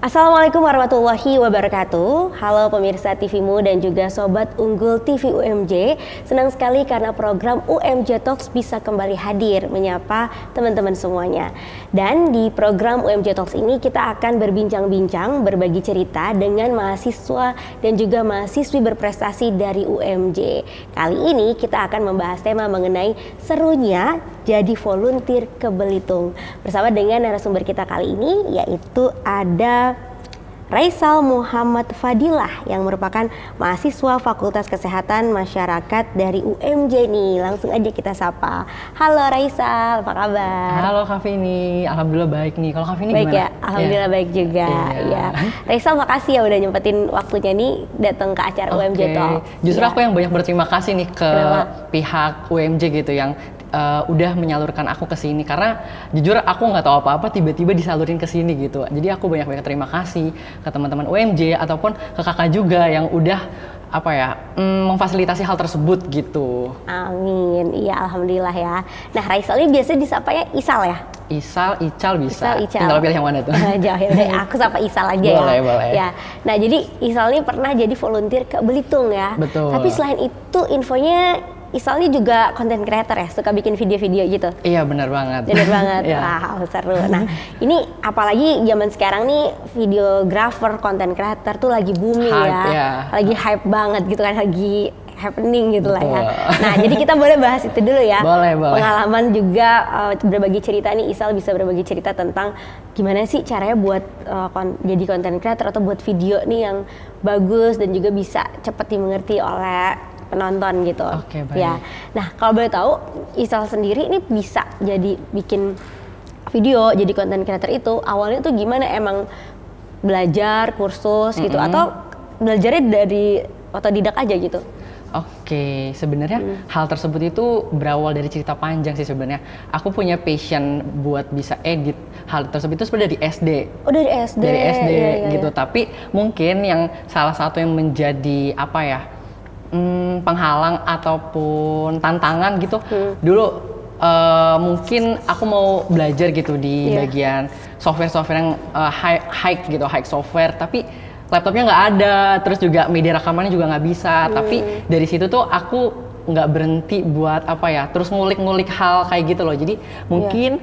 Assalamualaikum warahmatullahi wabarakatuh. Halo pemirsa TVmu dan juga Sobat Unggul TV UMJ. Senang sekali karena program UMJ Talks bisa kembali hadir menyapa teman-teman semuanya. Dan di program UMJ Talks ini kita akan berbincang-bincang, berbagi cerita dengan mahasiswa dan juga mahasiswi berprestasi dari UMJ. Kali ini kita akan membahas tema mengenai serunya jadi volunteer ke Belitung. Bersama dengan narasumber kita kali ini yaitu ada Raisal Muhammad Fadilah yang merupakan mahasiswa Fakultas Kesehatan Masyarakat dari UMJ nih. Langsung aja kita sapa. Halo Raisal, apa kabar? Halo Kak Vini, alhamdulillah baik nih. Kalau Kak Vini baik gimana? Ya, alhamdulillah baik juga. Ya. Raisal, makasih ya udah nyempetin waktunya nih datang ke acara UMJ Talk. Justru aku yang banyak berterima kasih nih ke pihak UMJ gitu yang udah menyalurkan aku ke sini, karena jujur aku nggak tahu apa-apa tiba-tiba disalurin ke sini gitu. Jadi aku banyak-banyak terima kasih ke teman-teman UMJ ataupun ke kakak juga yang udah memfasilitasi hal tersebut gitu. Amin. Iya, alhamdulillah ya. Nah, Raisal ini biasanya disapa ya Isal ya? Isal, Ical bisa. Isal, Ical. Tinggal pilih yang mana tuh. Jauh ya, aku sapa Isal aja boleh, ya. Boleh. Ya. Nah, jadi Isal ini pernah jadi volunteer ke Belitung ya. Betul. Tapi selain itu infonya Isal ini juga content creator ya, suka bikin video-video gitu. Iya, benar banget. Benar banget. Yeah. Wow, seru. Nah, ini apalagi zaman sekarang nih videographer, content creator tuh lagi booming hype, ya. Lagi hype banget gitu kan, lagi happening gitu lah ya. Betul. Nah, jadi kita boleh bahas itu dulu ya. Boleh. Pengalaman juga berbagi cerita nih, Isal bisa berbagi cerita tentang gimana sih caranya buat jadi content creator atau buat video nih yang bagus dan juga bisa cepat dimengerti oleh penonton gitu. Oke, baik. Ya. Nah, kalau boleh tahu, Isal sendiri ini bisa jadi bikin video, jadi content creator itu awalnya tuh gimana? Emang belajar kursus gitu atau belajarnya dari otodidak aja gitu? Oke, sebenarnya hal tersebut itu berawal dari cerita panjang sih sebenarnya. Aku punya passion buat bisa edit. Hal tersebut itu sebenarnya dari SD. Oh, dari SD. Dari SD gitu. Iya. Tapi mungkin yang salah satu yang menjadi penghalang ataupun tantangan gitu. Dulu mungkin aku mau belajar gitu di bagian software yang high software, tapi laptopnya nggak ada, terus juga media rekamannya juga nggak bisa. Tapi dari situ tuh aku nggak berhenti buat terus ngulik-ngulik hal kayak gitu loh. Jadi mungkin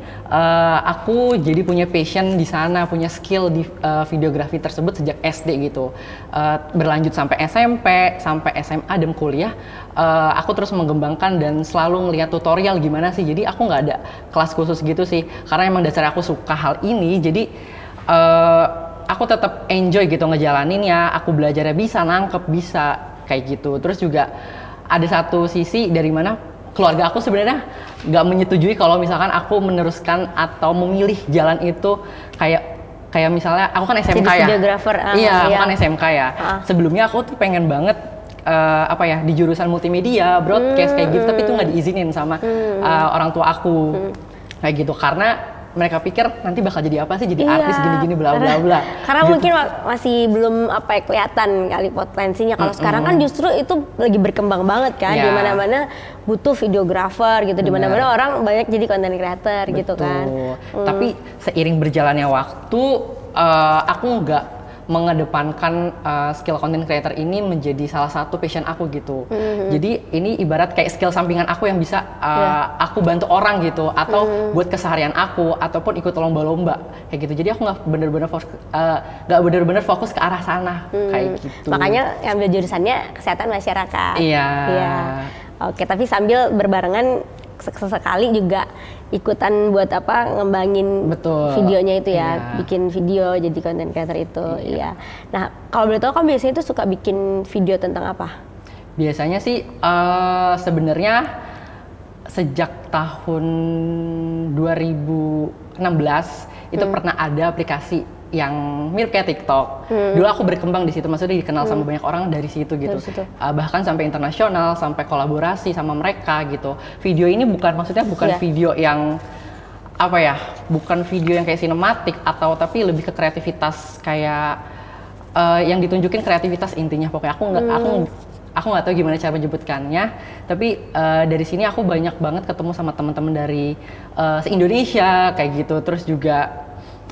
aku jadi punya passion di sana, punya skill di videografi tersebut sejak SD gitu. Berlanjut sampai SMP, sampai SMA dan kuliah, aku terus mengembangkan dan selalu ngeliat tutorial gimana sih. Jadi aku nggak ada kelas khusus gitu sih, karena emang dasarnya aku suka hal ini. Jadi aku tetap enjoy gitu ngejalaninnya, aku belajarnya bisa, nangkep bisa, kayak gitu. Terus juga ada satu sisi dari mana keluarga aku sebenarnya nggak menyetujui kalau misalkan aku meneruskan atau memilih jalan itu kayak misalnya aku kan SMK ya. Videographer. Iya, aku kan SMK ya. Sebelumnya aku tuh pengen banget di jurusan multimedia, broadcast kayak gitu, tapi itu nggak diizinin sama orang tua aku. Kayak gitu, karena mereka pikir nanti bakal jadi apa sih, jadi artis gini-gini bla bla bla. Karena gitu. mungkin masih belum kelihatan kali potensinya. Kalau sekarang kan justru itu lagi berkembang banget kan, di mana-mana butuh videographer gitu, di mana-mana orang banyak jadi content creator. Betul. Gitu kan. Tapi seiring berjalannya waktu, aku nggak mengedepankan skill content creator ini menjadi salah satu passion aku gitu. Jadi ini ibarat kayak skill sampingan aku yang bisa aku bantu orang gitu, atau buat keseharian aku, ataupun ikut lomba-lomba kayak gitu. Jadi aku nggak bener-bener fokus ke arah sana kayak gitu. Makanya ambil jurusannya kesehatan masyarakat. Iya. Oke, tapi sambil berbarengan sesekali juga ikutan buat ngembangin videonya itu ya, bikin video jadi content creator itu. Iya. Nah, kalau boleh tahu kan biasanya itu suka bikin video tentang apa? Biasanya sih sebenarnya sejak tahun 2016 itu pernah ada aplikasi yang mirip kayak TikTok. Dulu aku berkembang di situ, maksudnya dikenal sama banyak orang dari situ gitu. Bahkan sampai internasional, sampai kolaborasi sama mereka gitu. Video ini bukan video yang bukan video yang kayak sinematik tapi lebih ke kreativitas kayak yang ditunjukin kreativitas intinya. Pokoknya aku nggak tahu gimana cara menyebutkannya, tapi dari sini aku banyak banget ketemu sama teman-teman dari se-Indonesia kayak gitu. Terus juga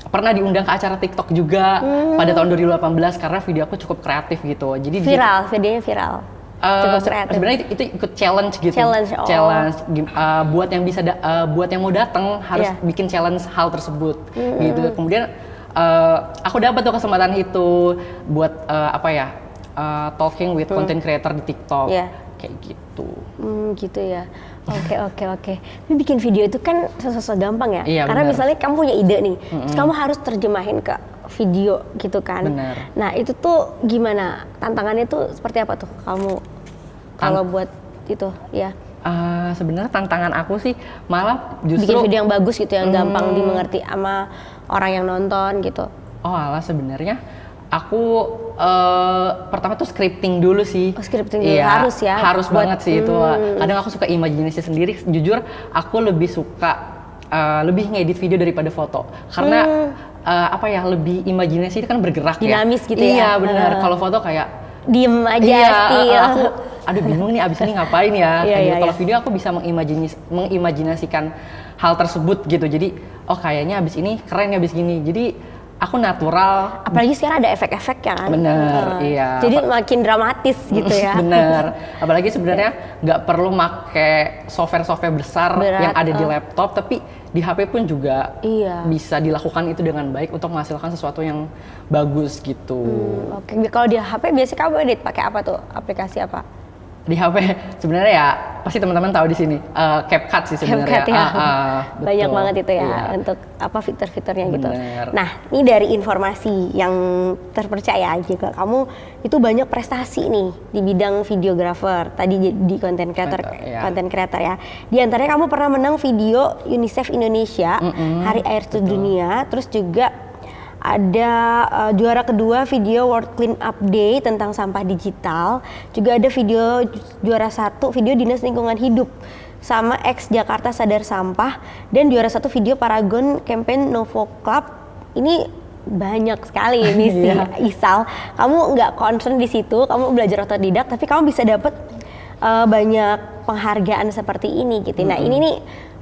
pernah diundang ke acara TikTok juga pada tahun 2018 karena video aku cukup kreatif gitu. Jadi videonya viral. Cukup kreatif. Sebenarnya itu ikut challenge gitu. Challenge. Buat yang bisa buat yang mau datang harus bikin challenge hal tersebut gitu. Kemudian aku dapat tuh kesempatan itu buat talking with content creator di TikTok. Kayak gitu. Gitu ya. Oke. Tapi bikin video itu kan sesuatu gampang ya. Iya, karena bener. misalnya kamu punya ide nih, terus kamu harus terjemahin ke video gitu kan. Bener. Nah itu tuh gimana? Tantangannya tuh seperti apa tuh kamu kalau buat itu ya? Sebenarnya tantangan aku sih malah justru bikin video yang bagus gitu, yang gampang dimengerti sama orang yang nonton gitu. Oh alah, sebenarnya aku pertama tuh scripting dulu sih. Scripting dulu harus ya. Harus banget sih itu. Kadang aku suka imajinasi sendiri. Jujur aku lebih suka lebih ngedit video daripada foto. Karena lebih imajinasi itu kan bergerak dinamis ya. Gitu ya. Iya benar. Kalau foto kayak diem aja aku aduh bingung nih abis ini ngapain ya. Kalau video aku bisa mengimajinasikan hal tersebut gitu. Jadi kayaknya abis ini keren ya abis gini. Jadi aku natural. Apalagi sekarang ada efek-efek ya kan? Bener, iya. Jadi makin dramatis gitu ya. Bener. Apalagi sebenarnya nggak perlu make software besar yang ada di laptop, tapi di HP pun juga bisa dilakukan itu dengan baik untuk menghasilkan sesuatu yang bagus gitu. Oke. Kalau di HP biasanya kamu edit pakai apa tuh? Aplikasi apa? Di HP sebenarnya ya pasti teman-teman tahu di sini CapCut sih sebenarnya. Banyak banget itu ya untuk fitur-fiturnya gitu. Nah, ini dari informasi yang terpercaya juga kamu itu banyak prestasi nih di bidang videographer. Tadi di content creator ya. Di antaranya kamu pernah menang video UNICEF Indonesia Hari Air Sedunia, terus juga ada juara kedua video World Clean Up Day tentang sampah digital. Juga ada video juara 1 video Dinas Lingkungan Hidup sama X Jakarta Sadar Sampah, dan juara 1 video Paragon Campaign Novo Club. Ini banyak sekali ini sih Isal. Kamu nggak concern di situ, kamu belajar otodidak, tapi kamu bisa dapat banyak penghargaan seperti ini gitu. Nah ini nih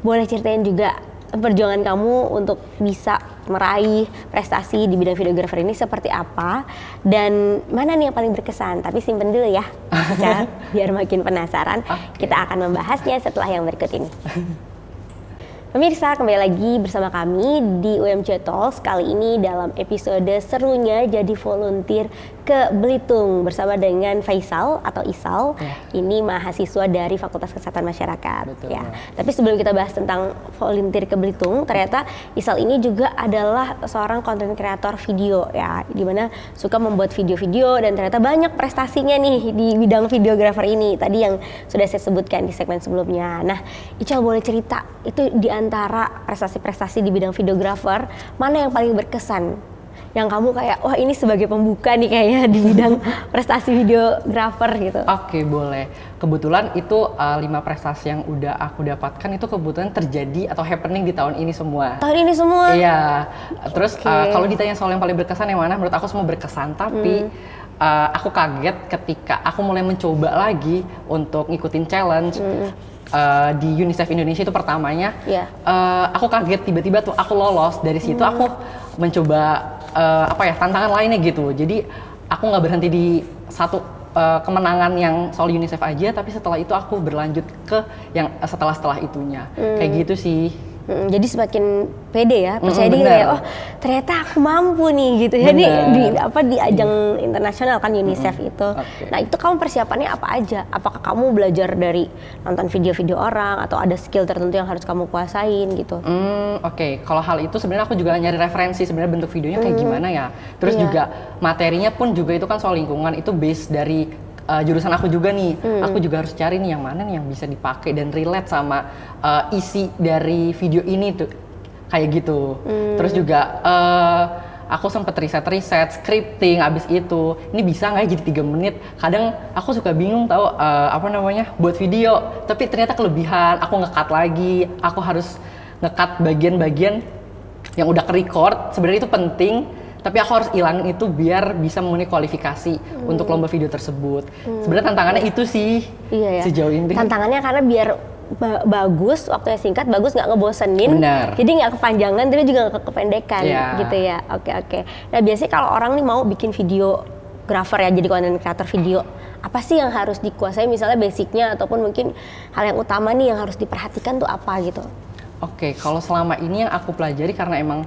boleh ceritain juga perjuangan kamu untuk bisa meraih prestasi di bidang videografer ini seperti apa, dan mana nih yang paling berkesan. Tapi simpen dulu ya, biar makin penasaran. Kita akan membahasnya setelah yang berikut ini. Pemirsa, kembali lagi bersama kami di UMJ Talks. Kali ini dalam episode serunya jadi volunteer ke Belitung bersama dengan Faisal atau Isal. Ini mahasiswa dari Fakultas Kesehatan Masyarakat. Betul, ya. Tapi sebelum kita bahas tentang volunteer ke Belitung, ternyata Isal ini juga adalah seorang content creator video ya, dimana suka membuat video-video dan ternyata banyak prestasinya nih di bidang videografer ini. Tadi yang sudah saya sebutkan di segmen sebelumnya. Nah, Ical boleh cerita itu di antara prestasi-prestasi di bidang videografer, mana yang paling berkesan? Yang kamu kayak, wah ini sebagai pembuka nih kayaknya di bidang prestasi videografer gitu. Oke, boleh. Kebetulan itu 5 prestasi yang udah aku dapatkan itu kebetulan terjadi atau happening di tahun ini semua. Tahun ini semua? Iya. Terus kalau ditanya soal yang paling berkesan yang mana, menurut aku semua berkesan. Tapi aku kaget ketika aku mulai mencoba lagi untuk ngikutin challenge. Di UNICEF Indonesia itu pertamanya, aku kaget tiba-tiba tuh aku lolos. Dari situ aku mencoba tantangan lainnya gitu. Jadi aku nggak berhenti di satu kemenangan yang soal UNICEF aja, tapi setelah itu aku berlanjut ke yang setelah itunya. Kayak gitu sih. Jadi semakin pede ya, percaya diri ya, oh ternyata aku mampu nih gitu ya, di ajang internasional kan UNICEF itu. Nah itu kamu persiapannya apa aja? Apakah kamu belajar dari nonton video-video orang atau ada skill tertentu yang harus kamu kuasain gitu? Oke, kalau hal itu sebenarnya aku juga nyari referensi sebenarnya bentuk videonya kayak gimana ya. Terus juga materinya pun juga itu kan soal lingkungan, itu base dari jurusan aku juga nih. Aku juga harus cari nih yang mana nih yang bisa dipakai dan relate sama isi dari video ini tuh kayak gitu. Terus juga aku sempet riset scripting. Abis itu ini bisa nggak ya jadi 3 menit. Kadang aku suka bingung tahu buat video, tapi ternyata kelebihan. Aku nge-cut lagi, aku harus nge-cut bagian-bagian yang udah ke-record. Sebenarnya itu penting, tapi aku harus hilangin itu biar bisa memenuhi kualifikasi untuk lomba video tersebut. Sebenarnya tantangannya itu sih sejauh ini. Tantangannya karena biar bagus, waktunya singkat, bagus nggak ngebosenin. Benar. Jadi nggak kepanjangan, tapi juga nggak kependekan Yeah. gitu ya. Oke. Nah biasanya kalau orang nih mau bikin videographer ya, jadi content creator video, apa sih yang harus dikuasai, misalnya basicnya ataupun mungkin hal yang utama nih yang harus diperhatikan tuh apa gitu? Oke, kalau selama ini yang aku pelajari karena emang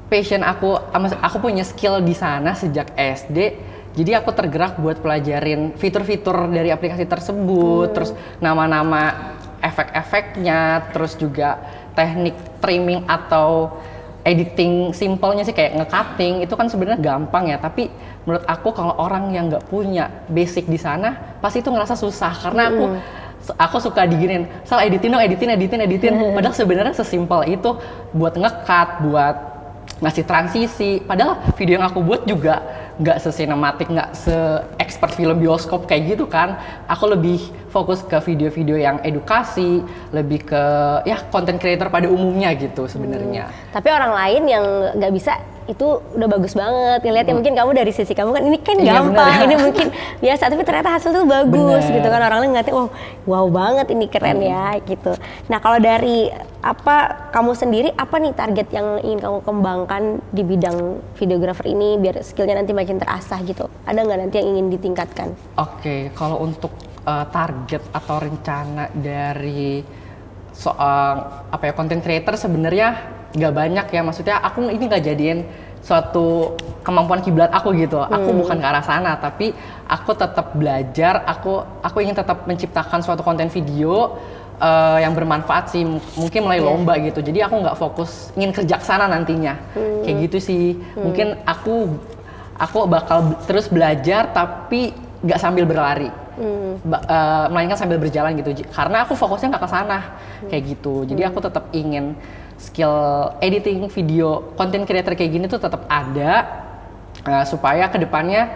passion aku punya skill di sana sejak SD. Jadi aku tergerak buat pelajarin fitur-fitur dari aplikasi tersebut, terus nama-nama efek-efeknya, terus juga teknik trimming atau editing simpelnya sih kayak nge-cutting itu kan sebenarnya gampang ya, tapi menurut aku kalau orang yang nggak punya basic di sana pasti itu ngerasa susah karena aku suka diginin, salah editin, padahal sebenarnya sesimpel itu buat nge-cut, buat ngasih transisi, padahal video yang aku buat juga nggak se-sinematik, nggak se-expert film bioskop kayak gitu kan. Aku lebih fokus ke video-video yang edukasi, lebih ke ya content creator pada umumnya gitu sebenarnya. Tapi orang lain yang nggak bisa itu udah bagus banget ngeliatnya, mungkin kamu dari sisi kamu kan ini kan gampang, ini mungkin biasa, tapi ternyata hasil tuh bagus gitu kan, orang lain ngeliatnya wow banget, ini keren ya gitu. Nah kalau dari kamu sendiri, apa nih target yang ingin kamu kembangkan di bidang videographer ini biar skillnya nanti makin terasah gitu? Ada nggak nanti yang ingin ditingkatkan? Oke, kalau untuk target atau rencana dari soal content creator sebenarnya nggak banyak ya, maksudnya aku ini nggak jadiin suatu kemampuan kiblat aku gitu. Aku bukan ke arah sana, tapi aku tetap belajar, aku ingin tetap menciptakan suatu konten video yang bermanfaat sih, mungkin mulai lomba gitu. Jadi aku nggak fokus ingin kerja ke sana nantinya, kayak gitu sih. Mungkin aku bakal terus belajar tapi nggak sambil berlari, melainkan sambil berjalan gitu. Karena aku fokusnya nggak ke sana, kayak gitu. Jadi aku tetap ingin skill editing video, content creator kayak gini tuh tetap ada, supaya kedepannya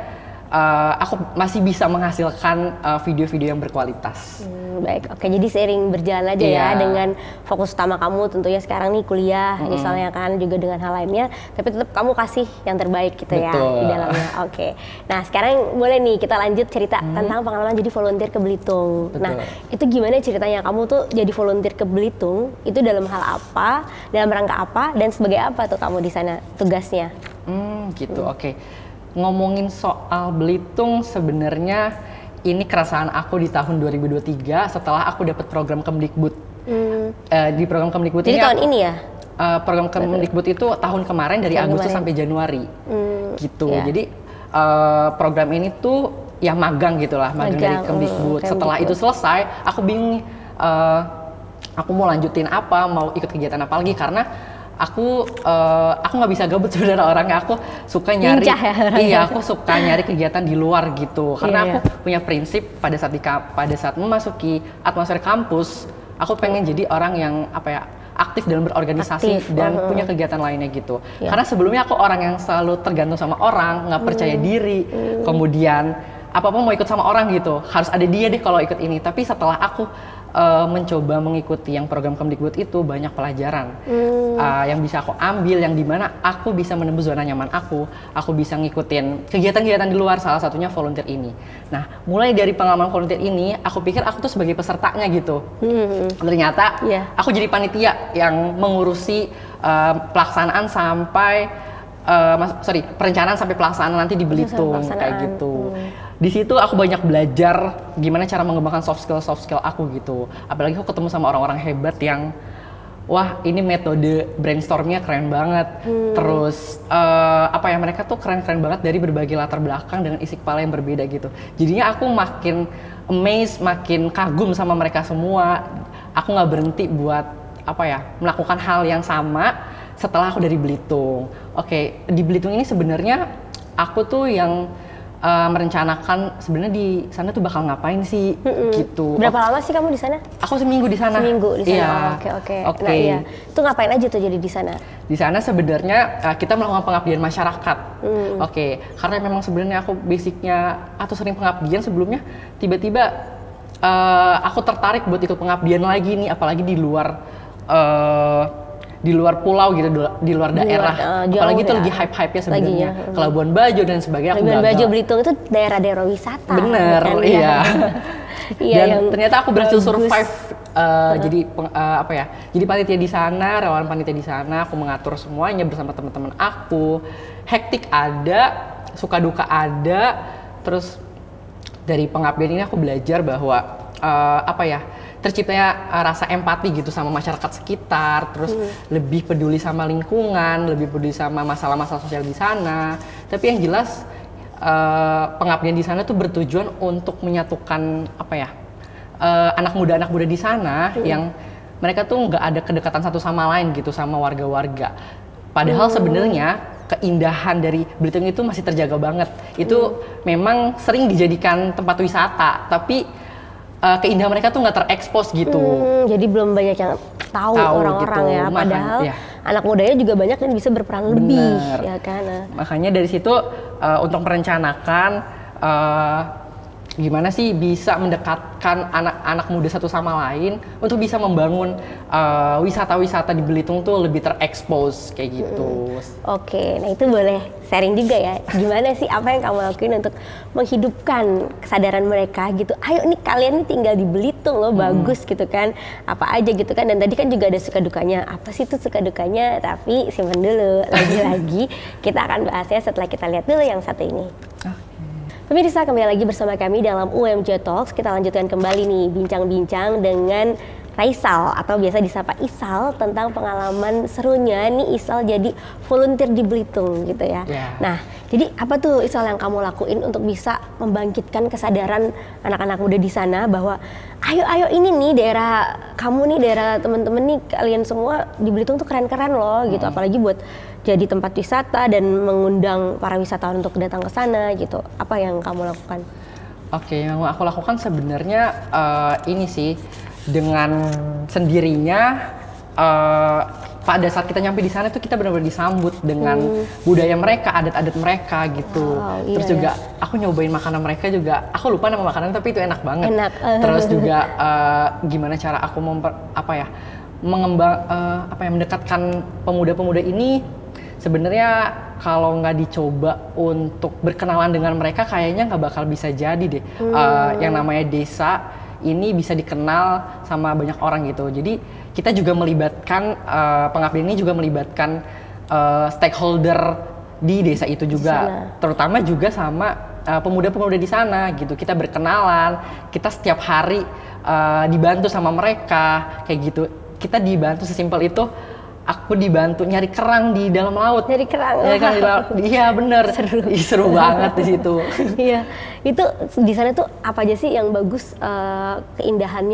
aku masih bisa menghasilkan video-video yang berkualitas. Baik, oke. Jadi seiring berjalan aja ya dengan fokus utama kamu tentunya sekarang nih kuliah misalnya kan, juga dengan hal lainnya, tapi tetap kamu kasih yang terbaik gitu. Betul. Ya di dalamnya. Oke. Nah sekarang boleh nih kita lanjut cerita tentang pengalaman jadi volunteer ke Belitung. Betul. Nah itu gimana ceritanya kamu tuh jadi volunteer ke Belitung? Itu dalam hal apa? Dalam rangka apa? Dan sebagai apa tuh kamu di sana tugasnya? Gitu. Oke. Ngomongin soal Belitung, sebenarnya ini keresahan aku di tahun 2023 setelah aku dapat program Kemdikbud. Di program Kemdikbud jadi ini tahun ini ya? Program Kemdikbud itu tahun kemarin dari Agustus sampai Januari gitu. Yeah. Jadi program ini tuh ya magang gitulah, magang dari Kemdikbud. Setelah itu selesai, aku bingung aku mau lanjutin apa, mau ikut kegiatan apa lagi, karena aku nggak bisa gabut sebenarnya orangnya. Aku suka nyari, aku suka nyari kegiatan di luar gitu. Karena aku punya prinsip pada saat memasuki atmosfer kampus, aku pengen jadi orang yang aktif dalam berorganisasi dan punya kegiatan lainnya gitu. Karena sebelumnya aku orang yang selalu tergantung sama orang, nggak percaya diri, kemudian apa-apa mau ikut sama orang gitu, harus ada dia deh kalau ikut ini. Tapi setelah aku mencoba mengikuti yang program Kemdikbud itu, banyak pelajaran yang bisa aku ambil, yang dimana aku bisa menembus zona nyaman aku bisa ngikutin kegiatan-kegiatan di luar, salah satunya volunteer ini. Nah, mulai dari pengalaman volunteer ini, aku pikir aku tuh sebagai pesertanya gitu. Ternyata aku jadi panitia yang mengurusi pelaksanaan sampai perencanaan sampai pelaksanaan nanti di Belitung kayak gitu. Di situ aku banyak belajar gimana cara mengembangkan soft skill aku gitu. Apalagi aku ketemu sama orang-orang hebat yang wah, ini metode brainstormnya keren banget. Terus mereka tuh keren-keren banget dari berbagai latar belakang dengan isi kepala yang berbeda gitu. Jadinya aku makin amazed, makin kagum sama mereka semua. Aku nggak berhenti buat melakukan hal yang sama setelah aku dari Belitung. Oke, di Belitung ini sebenarnya aku tuh yang merencanakan sebenarnya di sana tuh bakal ngapain sih gitu. Berapa lama sih kamu di sana? Aku seminggu di sana. Seminggu di sana. Iya. Oke. Nah, iya. Itu ngapain aja tuh jadi di sana? Di sana sebenarnya kita melakukan pengabdian masyarakat. Oke, karena memang sebenarnya aku basicnya atau sering pengabdian sebelumnya, tiba-tiba aku tertarik buat ikut pengabdian lagi nih, apalagi di luar pulau gitu, di luar daerah. Apalagi itu lagi hype-hype-nya sebenarnya. Ke Labuan Bajo dan sebagainya. Labuan Bajo, Belitung itu daerah-daerah wisata. Bener, kan? iya. Dan ternyata aku berhasil survive jadi panitia di sana, relawan panitia di sana, aku mengatur semuanya bersama teman-teman aku. Hektik ada, suka duka ada, terus dari pengabdian ini aku belajar bahwa terciptanya rasa empati gitu sama masyarakat sekitar, terus lebih peduli sama lingkungan, lebih peduli sama masalah-masalah sosial di sana. Tapi yang jelas pengabdian di sana tuh bertujuan untuk menyatukan anak muda di sana yang mereka tuh nggak ada kedekatan satu sama lain gitu sama warga-warga. Padahal sebenarnya keindahan dari Belitung itu masih terjaga banget. Itu memang sering dijadikan tempat wisata, tapi keindahan mereka tuh nggak terekspos gitu. Jadi belum banyak yang tahu orang-orang gitu. Ya. Padahal anak mudanya juga banyak yang bisa berperan lebih, ya kan? Makanya dari situ untuk merencanakan gimana sih bisa mendekatkan anak-anak muda satu sama lain untuk bisa membangun wisata-wisata di Belitung tuh lebih terekspos kayak gitu. Oke, nah itu boleh sharing juga ya. Gimana sih apa yang kamu lakuin untuk menghidupkan kesadaran mereka gitu. Ayo nih kalian nih tinggal di Belitung loh, bagus gitu kan. Apa aja gitu kan. Dan tadi kan juga ada suka dukanya. Apa sih tuh suka dukanya? Tapi simpan dulu. Lagi-lagi kita akan bahasnya setelah kita lihat dulu yang satu ini. Pemirsa, kembali lagi bersama kami dalam UMJ Talks. Kita lanjutkan kembali nih bincang-bincang dengan Raisal atau biasa disapa Isal tentang pengalaman serunya nih Isal jadi volunteer di Belitung gitu ya. Nah, jadi apa tuh Isal yang kamu lakuin untuk bisa membangkitkan kesadaran anak-anak muda di sana bahwa ayo ini nih daerah kamu nih, daerah temen-temen nih, kalian semua di Belitung tuh keren-keren loh gitu. Apalagi buat jadi tempat wisata dan mengundang para wisatawan untuk datang ke sana gitu. Apa yang kamu lakukan? Oke, yang aku lakukan sebenarnya ini sih, dengan sendirinya pada saat kita nyampe di sana tuh kita benar-benar disambut dengan budaya mereka, adat-adat mereka gitu. Terus juga aku nyobain makanan mereka juga. Aku lupa nama makanan tapi itu enak banget. Terus juga gimana cara aku mendekatkan pemuda-pemuda ini. Sebenarnya kalau nggak dicoba untuk berkenalan dengan mereka kayaknya nggak bakal bisa jadi deh. Yang namanya desa ini bisa dikenal sama banyak orang gitu. Jadi kita juga melibatkan pengabdian ini juga melibatkan stakeholder di desa itu juga, terutama juga sama pemuda-pemuda di sana gitu. Kita berkenalan, kita setiap hari dibantu sama mereka kayak gitu. Kita dibantu sesimpel itu. Aku dibantu nyari kerang di dalam laut. Nyari kerang? Iya bener. Seru banget di situ. Iya, itu di sana tuh apa aja sih yang bagus, keindahan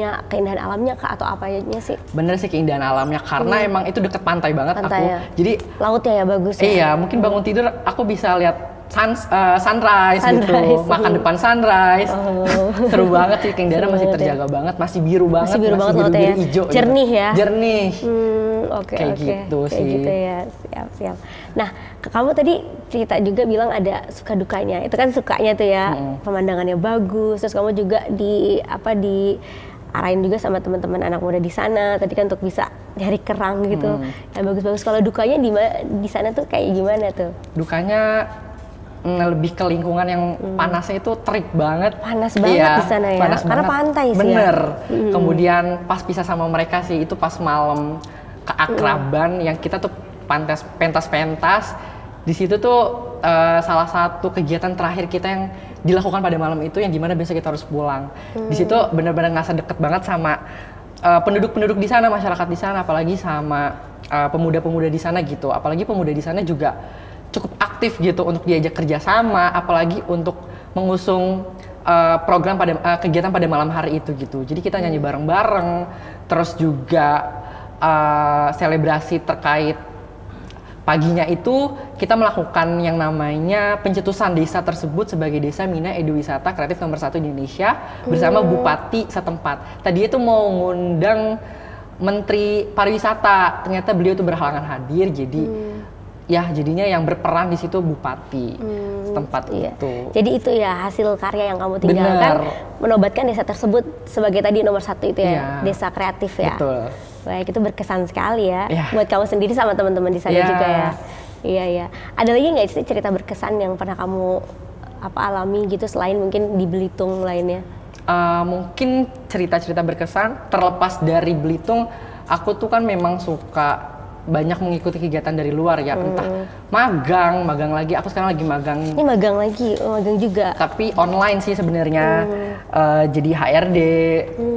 alamnya atau apanya sih? Bener sih keindahan alamnya, karena emang itu deket pantai banget aku. Ya. Jadi lautnya ya bagus ya? Iya, mungkin bangun tidur aku bisa lihat sunrise gitu, makan depan sunrise. Seru banget sih, keindahannya masih terjaga banget, masih biru banget, masih biru ya. Hijau, jernih ya? Jernih. Oke. Gitu kayak sih. Gitu ya, siap. Nah, kamu tadi cerita juga bilang ada suka dukanya. Itu kan sukanya tuh ya, pemandangannya bagus. Terus kamu juga diarahin juga sama teman-teman anak muda di sana. Tadi kan untuk bisa nyari kerang gitu, yang bagus-bagus. Kalau dukanya di sana tuh kayak gimana tuh? Dukanya lebih ke lingkungan yang panasnya itu terik banget. Panas banget di sana ya, karena banget. Pantai sih. Bener. Ya? Kemudian pas pisah sama mereka sih itu pas malam keakraban yang kita tuh pentas-pentas. Di situ tuh salah satu kegiatan terakhir kita yang dilakukan pada malam itu yang dimana besok kita harus pulang. Di situ benar-benar ngerasa deket banget sama penduduk-penduduk di sana, masyarakat di sana, apalagi sama pemuda-pemuda di sana gitu. Apalagi pemuda di sana juga cukup aktif gitu untuk diajak kerjasama, apalagi untuk mengusung program kegiatan pada malam hari itu gitu. Jadi kita nyanyi bareng-bareng, terus juga selebrasi terkait paginya itu kita melakukan yang namanya pencetusan desa tersebut sebagai Desa Mina Eduwisata Kreatif nomor 1 di Indonesia bersama Bupati setempat. Tadi itu mau ngundang Menteri Pariwisata, ternyata beliau tuh berhalangan hadir, jadi ya jadinya yang berperan di situ Bupati setempat itu. Jadi itu ya hasil karya yang kamu tinggalkan, menobatkan desa tersebut sebagai tadi nomor 1 itu ya, desa kreatif ya. Betul. Baik, itu berkesan sekali ya, buat kamu sendiri sama teman-teman di sana juga ya. Iya. Ada lagi nggak sih cerita berkesan yang pernah kamu alami gitu selain mungkin di Belitung lainnya? Mungkin cerita-cerita berkesan terlepas dari Belitung, aku tuh kan memang suka banyak mengikuti kegiatan dari luar ya, entah magang lagi. Aku sekarang lagi magang. Ini magang lagi, magang juga. Tapi online sih sebenarnya. Jadi HRD.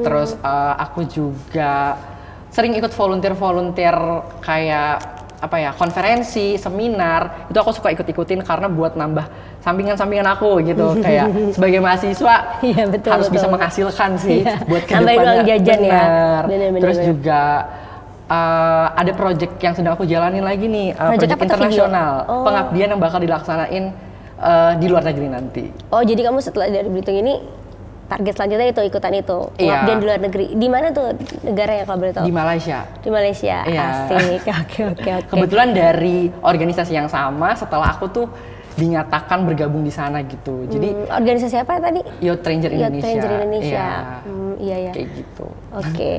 Terus aku juga sering ikut volunteer kayak konferensi, seminar. Itu aku suka ikut-ikutin karena buat nambah sampingan-sampingan aku gitu. Kayak sebagai mahasiswa iya, betul, harus bisa menghasilkan sih buat kedepannya. Tambahin uang jajan ya. Bener. Terus juga ada project yang sedang aku jalanin lagi nih, project internasional, pengabdian yang bakal dilaksanain di luar negeri nanti. Oh, jadi kamu setelah dari Belitung ini target selanjutnya itu ikutan itu, pengabdian di luar negeri. Di mana tuh negaranya kalau boleh tahu? Di Malaysia. Di Malaysia, asik. Oke. Kebetulan dari organisasi yang sama, setelah aku tuh dinyatakan bergabung di sana gitu. Jadi organisasi apa tadi? Youth Ranger Indonesia. Youth Ranger Indonesia. Iya. Kayak gitu. Oke.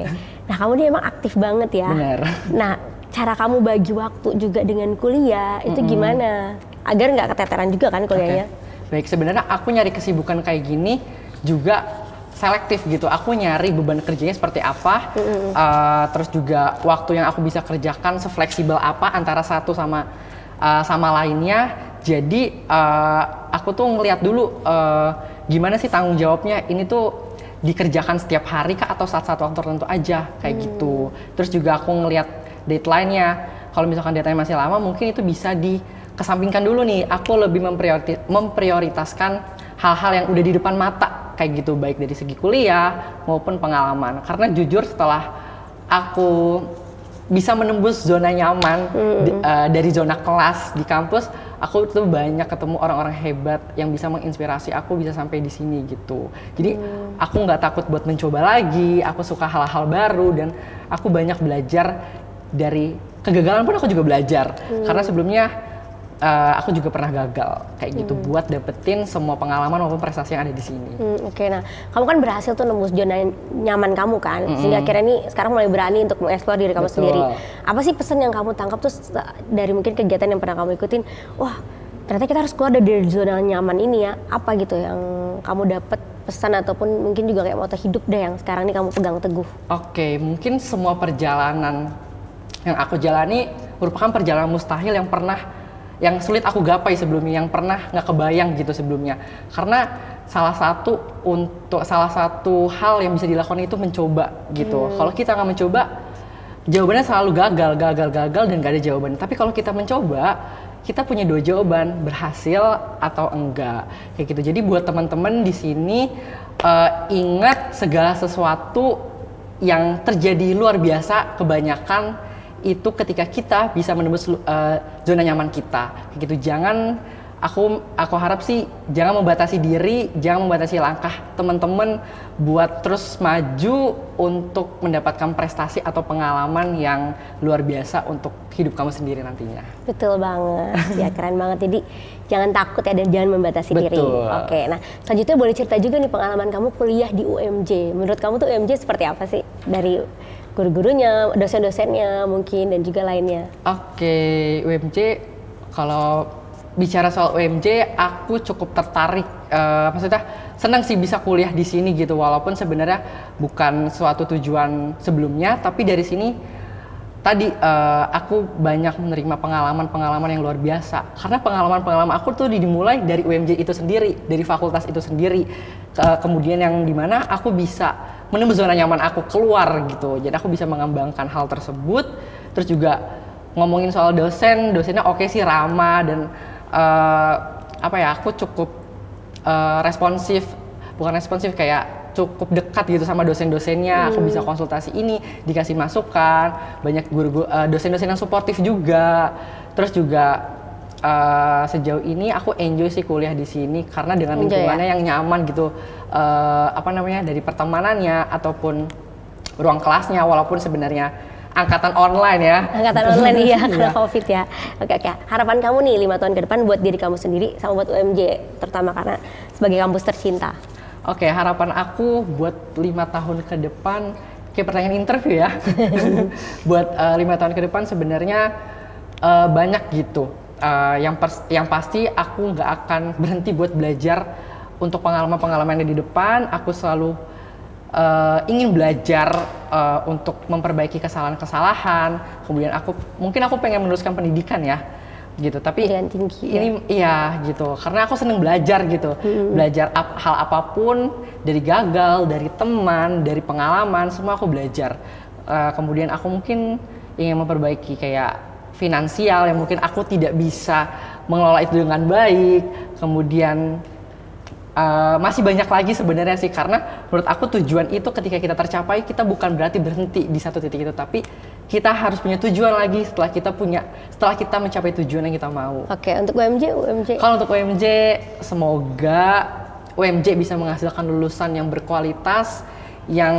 Nah, kamu ini emang aktif banget ya. Benar. Nah, cara kamu bagi waktu juga dengan kuliah itu gimana? Agar nggak keteteran juga kan kuliahnya? Baik, sebenarnya aku nyari kesibukan kayak gini juga selektif gitu. Aku nyari beban kerjanya seperti apa, terus juga waktu yang aku bisa kerjakan sefleksibel apa antara satu sama lainnya. Jadi aku tuh ngeliat dulu gimana sih tanggung jawabnya ini tuh dikerjakan setiap hari kah atau saat-saat waktu tertentu aja kayak gitu. Terus juga aku ngeliat deadline-nya. Kalau misalkan deadline masih lama, mungkin itu bisa dikesampingkan dulu nih. Aku lebih memprioritaskan hal-hal yang udah di depan mata kayak gitu, baik dari segi kuliah maupun pengalaman. Karena jujur setelah aku bisa menembus zona nyaman dari zona kelas di kampus, aku tuh banyak ketemu orang-orang hebat yang bisa menginspirasi aku bisa sampai di sini gitu. Jadi aku nggak takut buat mencoba lagi, aku suka hal-hal baru dan aku banyak belajar dari kegagalan pun aku juga belajar. Karena sebelumnya aku juga pernah gagal kayak gitu buat dapetin semua pengalaman maupun prestasi yang ada di sini. Oke, nah kamu kan berhasil tuh nembus zona nyaman kamu kan, sehingga akhirnya nih sekarang mulai berani untuk mengeksplor diri kamu sendiri. Apa sih pesan yang kamu tangkap tuh dari mungkin kegiatan yang pernah kamu ikutin? Wah, ternyata kita harus keluar dari zona nyaman ini ya. Apa gitu yang kamu dapat pesan ataupun mungkin juga kayak moto hidup deh yang sekarang nih kamu pegang teguh? Oke, mungkin semua perjalanan yang aku jalani merupakan perjalanan mustahil yang sulit aku gapai sebelumnya, yang pernah nggak kebayang gitu sebelumnya. Karena salah satu hal yang bisa dilakukan itu mencoba gitu. Kalau kita nggak mencoba, jawabannya selalu gagal dan nggak ada jawaban. Tapi kalau kita mencoba, kita punya dua jawaban, berhasil atau enggak kayak gitu. Jadi buat teman-teman di sini ingat segala sesuatu yang terjadi luar biasa kebanyakan itu ketika kita bisa menembus zona nyaman kita gitu. Jangan aku harap sih jangan membatasi diri, jangan membatasi langkah teman-teman buat terus maju untuk mendapatkan prestasi atau pengalaman yang luar biasa untuk hidup kamu sendiri nantinya. Betul banget, ya keren banget. Jadi jangan takut ya dan jangan membatasi diri. Oke, nah selanjutnya boleh cerita juga nih pengalaman kamu kuliah di UMJ. Menurut kamu tuh UMJ seperti apa sih? Dari guru-gurunya, dosen-dosennya mungkin dan juga lainnya. Oke, UMJ kalau bicara soal UMJ, aku cukup tertarik. Maksudnya senang sih bisa kuliah di sini gitu, walaupun sebenarnya bukan suatu tujuan sebelumnya, tapi dari sini tadi aku banyak menerima pengalaman-pengalaman yang luar biasa. Karena pengalaman-pengalaman aku tuh dimulai dari UMJ itu sendiri, dari fakultas itu sendiri. Kemudian yang dimana aku bisa menembus zona nyaman aku keluar gitu. Jadi aku bisa mengembangkan hal tersebut. Terus juga ngomongin soal dosennya oke sih, ramah dan aku cukup responsif kayak cukup dekat gitu sama dosen-dosennya. Aku bisa konsultasi ini, dikasih masukan, banyak dosen-dosen yang suportif juga. Terus juga sejauh ini aku enjoy sih kuliah di sini karena dengan lingkungannya yang nyaman gitu. Dari pertemanannya ataupun ruang kelasnya, walaupun sebenarnya angkatan online ya. Angkatan online iya, karena COVID ya. Oke. Harapan kamu nih 5 tahun ke depan buat diri kamu sendiri sama buat UMJ, terutama karena sebagai kampus tercinta. Oke, harapan aku buat 5 tahun ke depan, kayak pertanyaan interview ya. Buat 5 tahun ke depan sebenarnya banyak gitu. Yang pasti aku nggak akan berhenti buat belajar untuk pengalaman-pengalaman yang di depan, aku selalu ingin belajar untuk memperbaiki kesalahan-kesalahan. Kemudian mungkin aku pengen meneruskan pendidikan ya, gitu. Tapi tinggi, ini iya gitu, karena aku seneng belajar gitu, belajar hal apapun, dari gagal, dari teman, dari pengalaman, semua aku belajar. Kemudian aku mungkin ingin memperbaiki kayak finansial yang mungkin aku tidak bisa mengelola itu dengan baik. Kemudian masih banyak lagi sebenarnya sih, karena menurut aku tujuan itu ketika kita tercapai, kita bukan berarti berhenti di satu titik itu, tapi kita harus punya tujuan lagi setelah kita mencapai tujuan yang kita mau. Oke, untuk UMJ? Kalau untuk UMJ, semoga UMJ bisa menghasilkan lulusan yang berkualitas, yang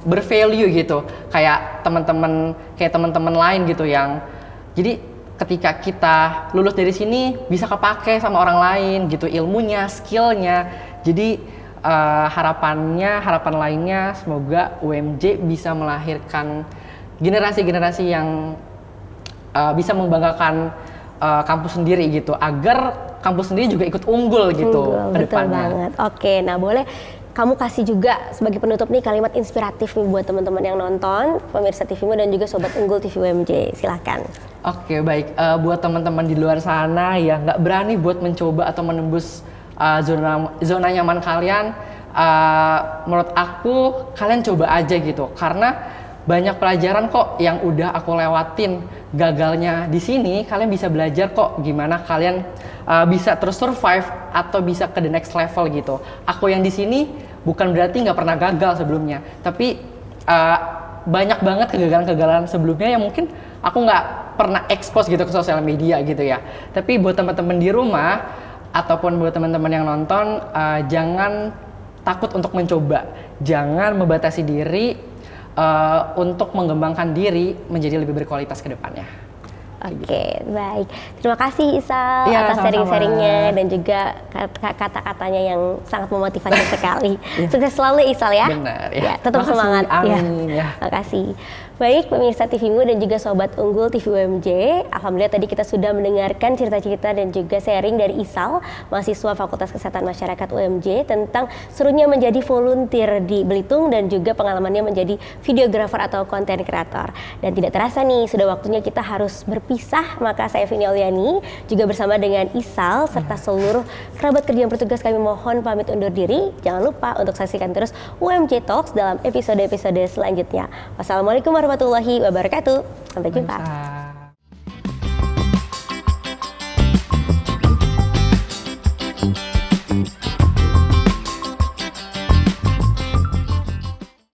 bervalue gitu, kayak teman-teman lain gitu, yang jadi ketika kita lulus dari sini bisa kepake sama orang lain gitu, ilmunya, skillnya. Jadi harapan lainnya semoga UMJ bisa melahirkan generasi-generasi yang bisa membanggakan kampus sendiri gitu, agar kampus sendiri juga ikut unggul gitu ke depannya. Betul banget. Oke, nah boleh kamu kasih juga sebagai penutup nih kalimat inspiratif nih buat teman-teman yang nonton, pemirsa TVmu dan juga Sobat Unggul TV UMJ. Silahkan. Oke, baik. Buat teman-teman di luar sana yang nggak berani buat mencoba atau menembus zona nyaman kalian, menurut aku kalian coba aja gitu. Karena banyak pelajaran kok yang udah aku lewatin. Gagalnya di sini, kalian bisa belajar kok gimana kalian bisa terus survive atau bisa ke the next level gitu. Aku yang di sini bukan berarti nggak pernah gagal sebelumnya, tapi banyak banget kegagalan-kegagalan sebelumnya yang mungkin aku nggak pernah expose gitu ke sosial media gitu ya. Tapi buat teman-teman di rumah ataupun buat teman-teman yang nonton, jangan takut untuk mencoba, jangan membatasi diri untuk mengembangkan diri menjadi lebih berkualitas ke depannya. Oke, baik. Terima kasih Isal atas sharing-sharingnya dan juga kata-katanya yang sangat memotivasi sekali. Sukses selalu Isal ya. Benar ya. Tetap semangat. Amin ya. Makasih. Baik pemirsa TVmu dan juga Sobat Unggul TV UMJ, alhamdulillah tadi kita sudah mendengarkan cerita-cerita dan juga sharing dari Isal, mahasiswa Fakultas Kesehatan Masyarakat UMJ, tentang serunya menjadi volunteer di Belitung dan juga pengalamannya menjadi videografer atau konten kreator. Dan tidak terasa nih, sudah waktunya kita harus berpisah, maka saya Vini Oliani juga bersama dengan Isal serta seluruh kerabat kerja yang bertugas kami mohon pamit undur diri. Jangan lupa untuk saksikan terus UMJ Talks dalam episode-episode selanjutnya. Wassalamualaikum warahmatullahi wabarakatuh. Sampai jumpa.